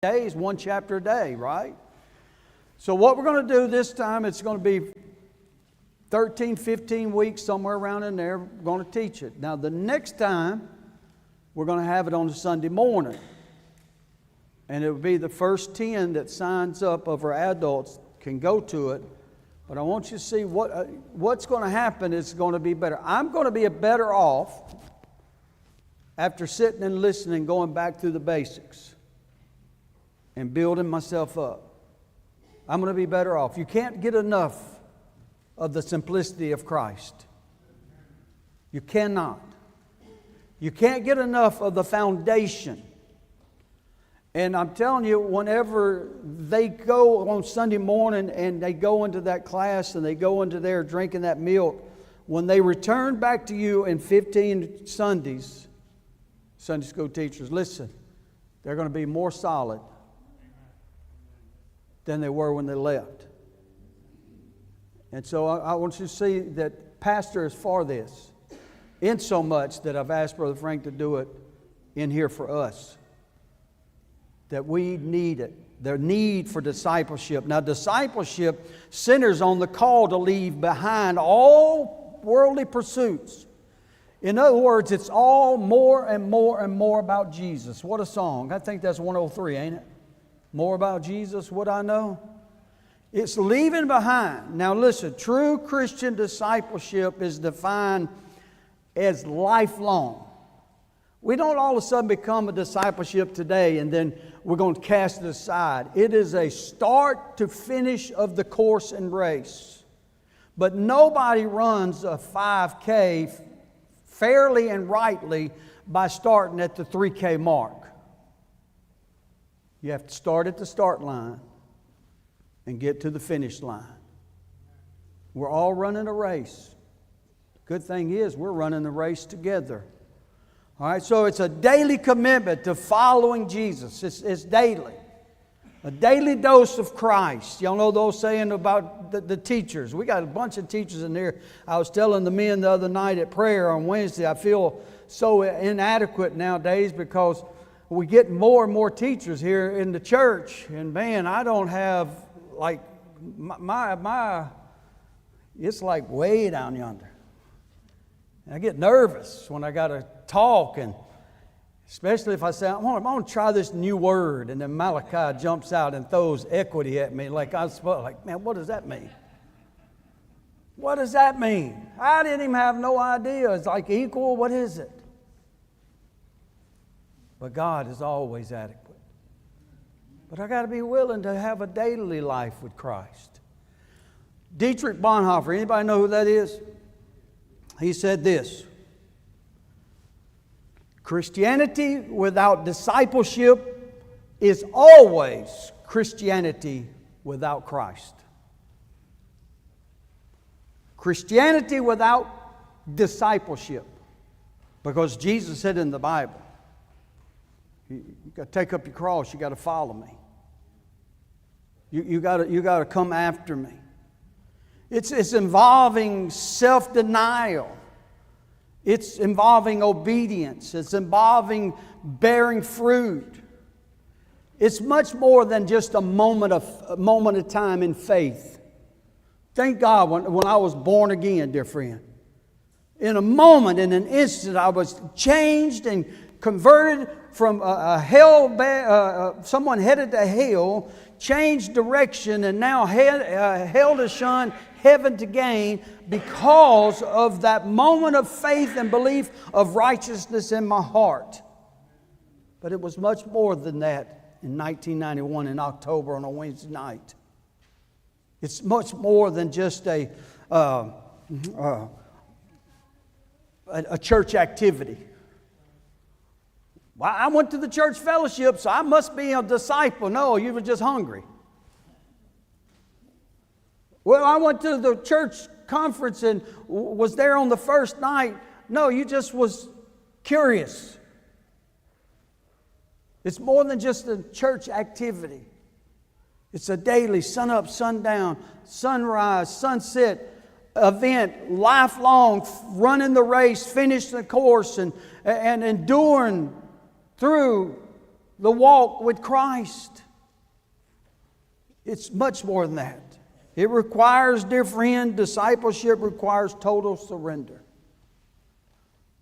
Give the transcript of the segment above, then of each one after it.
days, one chapter a day, right? So what we're going to do this time, it's going to be 13, 15 weeks, somewhere around in there. We're going to teach it. Now, the next time, we're going to have it on a Sunday morning. And it will be the first 10 that signs up of our adults can go to it. But I want you to see what's going to happen is going to be better. I'm going to be better off after sitting and listening, going back through the basics and building myself up. I'm going to be better off. You can't get enough of the simplicity of Christ. You cannot. You can't get enough of the foundation. And I'm telling you, whenever they go on Sunday morning and they go into that class and they go into there drinking that milk, when they return back to you in 15 Sundays, Sunday school teachers, listen, they're going to be more solid than they were when they left. And so I want you to see that Pastor is for this, in so much that I've asked Brother Frank to do it in here for us. That we need it. The need for discipleship. Now, discipleship centers on the call to leave behind all worldly pursuits. In other words, it's all more and more and more about Jesus. What a song. I think that's 103, ain't it? More about Jesus, what I know. It's leaving behind. Now listen, true Christian discipleship is defined as lifelong. We don't all of a sudden become a discipleship today and then we're going to cast it aside. It is a start to finish of the course and race. But nobody runs a 5K fairly and rightly by starting at the 3K mark. You have to start at the start line and get to the finish line. We're all running a race. Good thing is we're running the race together. All right, so it's a daily commitment to following Jesus. It's daily. A daily dose of Christ. Y'all know those saying about the teachers. We got a bunch of teachers in here. I was telling the men the other night at prayer on Wednesday, I feel so inadequate nowadays because we get more and more teachers here in the church. And man, I don't have like my it's like way down yonder. And I get nervous when I got to talk, and especially if I say, I want to try this new word, and then Malachi jumps out and throws equity at me like I was supposed, like, man, what does that mean? What does that mean? I didn't even have no idea. It's like equal, what is it? But God is always adequate. But I got to be willing to have a daily life with Christ. Dietrich Bonhoeffer, anybody know who that is? He said this: Christianity without discipleship is always Christianity without Christ. Christianity without discipleship. Because Jesus said in the Bible, you got to take up your cross, you got to follow me. You got to come after me. It's involving self-denial. It's involving obedience. It's involving bearing fruit. It's much more than just a moment of time in faith. Thank God when I was born again, dear friend. In a moment, in an instant, I was changed and converted from someone headed to hell, changed direction, and now hell to shun, heaven to gain, because of that moment of faith and belief of righteousness in my heart. But it was much more than that in 1991 in October on a Wednesday night. It's much more than just a church activity. Well, I went to the church fellowship, so I must be a disciple. No, you were just hungry. Well, I went to the church conference and was there on the first night. No, you just was curious. It's more than just a church activity. It's a daily sun up, sundown, sunrise, sunset event, lifelong, running the race, finishing the course, and enduring through the walk with Christ. It's much more than that. It requires, dear friend, discipleship requires total surrender.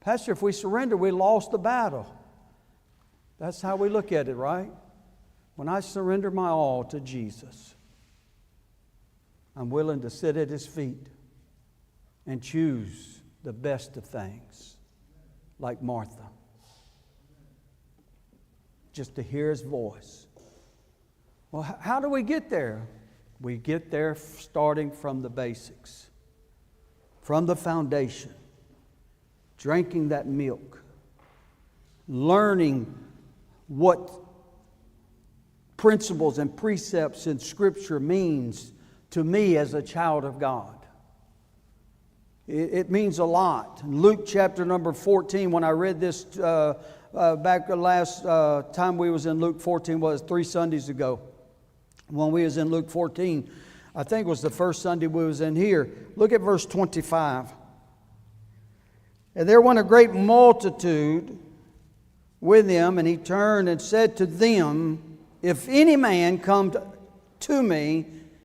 Pastor, if we surrender, we lost the battle. That's how we look at it, right? When I surrender my all to Jesus, I'm willing to sit at His feet and choose the best of things, like Martha. Just to hear His voice. Well, how do we get there? We get there starting from the basics, from the foundation, drinking that milk, learning what principles and precepts in Scripture means to me as a child of God. It means a lot. In Luke chapter number 14, when I read this back the last time we was in Luke 14 was 3 Sundays ago. When we was in Luke 14, I think it was the first Sunday we was in here. Look at verse 25. And there went a great multitude with Him, and He turned and said to them, if any man come to me